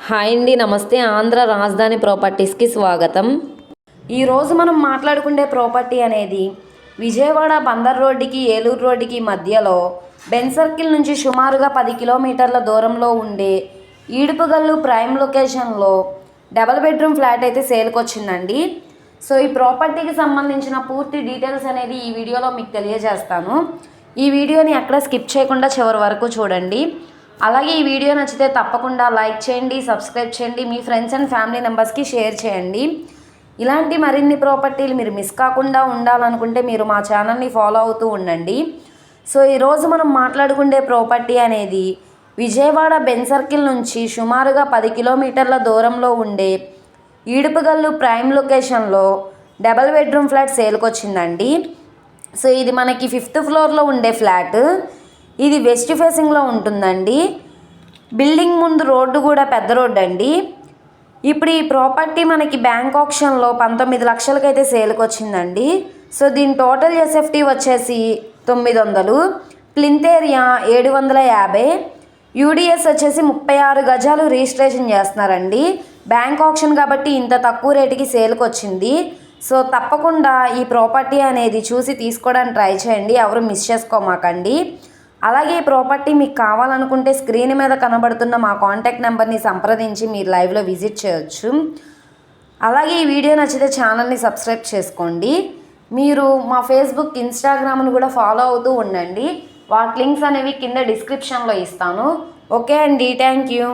Hi అండి, నమస్తే. ఆంధ్ర రాజధాని ప్రాపర్టీస్కి స్వాగతం. ఈరోజు మనం మాట్లాడుకునే ప్రాపర్టీ అనేది విజయవాడ బందర్ రోడ్డుకి ఏలూరు రోడ్డుకి మధ్యలో బెన్ సర్కిల్ నుంచి సుమారుగా 10 కిలోమీటర్ల దూరంలో ఉండే ఈడుపుగల్లు ప్రైమ్ లొకేషన్లో డబల్ బెడ్రూమ్ ఫ్లాట్ అయితే సేల్కి వచ్చిందండి. సో ఈ ప్రాపర్టీకి సంబంధించిన పూర్తి డీటెయిల్స్ అనేది ఈ వీడియోలో మీకు తెలియజేస్తాను. ఈ వీడియోని ఎక్కడ స్కిప్ చేయకుండా చివరి వరకు చూడండి. అలాగే ఈ వీడియో నచ్చితే తప్పకుండా లైక్ చేయండి, సబ్స్క్రైబ్ చేయండి, మీ ఫ్రెండ్స్ అండ్ ఫ్యామిలీ మెంబర్స్కి షేర్ చేయండి. ఇలాంటి మరిన్ని ప్రాపర్టీలు మీరు మిస్ కాకుండా ఉండాలనుకుంటే మీరు మా ఛానల్ని ఫాలో అవుతూ ఉండండి. సో ఈరోజు మనం మాట్లాడుకునే ప్రాపర్టీ అనేది విజయవాడ బెన్ సర్కిల్ నుంచి సుమారుగా 10 కిలోమీటర్ల దూరంలో ఉండే ఈడుపుగల్లు ప్రైమ్ లొకేషన్లో డబల్ బెడ్రూమ్ ఫ్లాట్ సేల్కి వచ్చిందండి. సో ఇది మనకి 5th ఫ్లోర్లో ఉండే ఫ్లాట్. ఇది వెస్ట్ ఫేసింగ్లో ఉంటుందండి. బిల్డింగ్ ముందు రోడ్డు కూడా పెద్ద రోడ్డు అండి. ఇప్పుడు ఈ ప్రాపర్టీ మనకి బ్యాంక్ ఆప్షన్లో 19 లక్షలకైతే సేల్కి వచ్చిందండి. సో దీని టోటల్ ఎస్ఎఫ్టీ వచ్చేసి 900, ప్లింత్ ఏరియా 750, యూడిఎస్ వచ్చేసి 36 గజాలు రిజిస్ట్రేషన్ చేస్తున్నారండి. బ్యాంక్ ఆప్షన్ కాబట్టి ఇంత తక్కువ రేటుకి సేల్కి వచ్చింది. సో తప్పకుండా ఈ ప్రాపర్టీ అనేది చూసి తీసుకోవడానికి ట్రై చేయండి, ఎవరు మిస్ చేసుకోమాకండి. అలాగే ఈ ప్రాపర్టీ మీకు కావాలనుకుంటే స్క్రీన్ మీద కనబడుతున్న మా కాంటాక్ట్ నెంబర్ని సంప్రదించి మీరు లైవ్లో విజిట్ చేయొచ్చు. అలాగే ఈ వీడియో నచ్చితే ఛానల్ని సబ్స్క్రైబ్ చేసుకోండి. మీరు మా ఫేస్బుక్, ఇన్స్టాగ్రామ్ను కూడా ఫాలో అవుతూ ఉండండి. వాటి లింక్స్ అనేవి కింద డిస్క్రిప్షన్లో ఇస్తాను. ఓకే అండి, థ్యాంక్ యూ.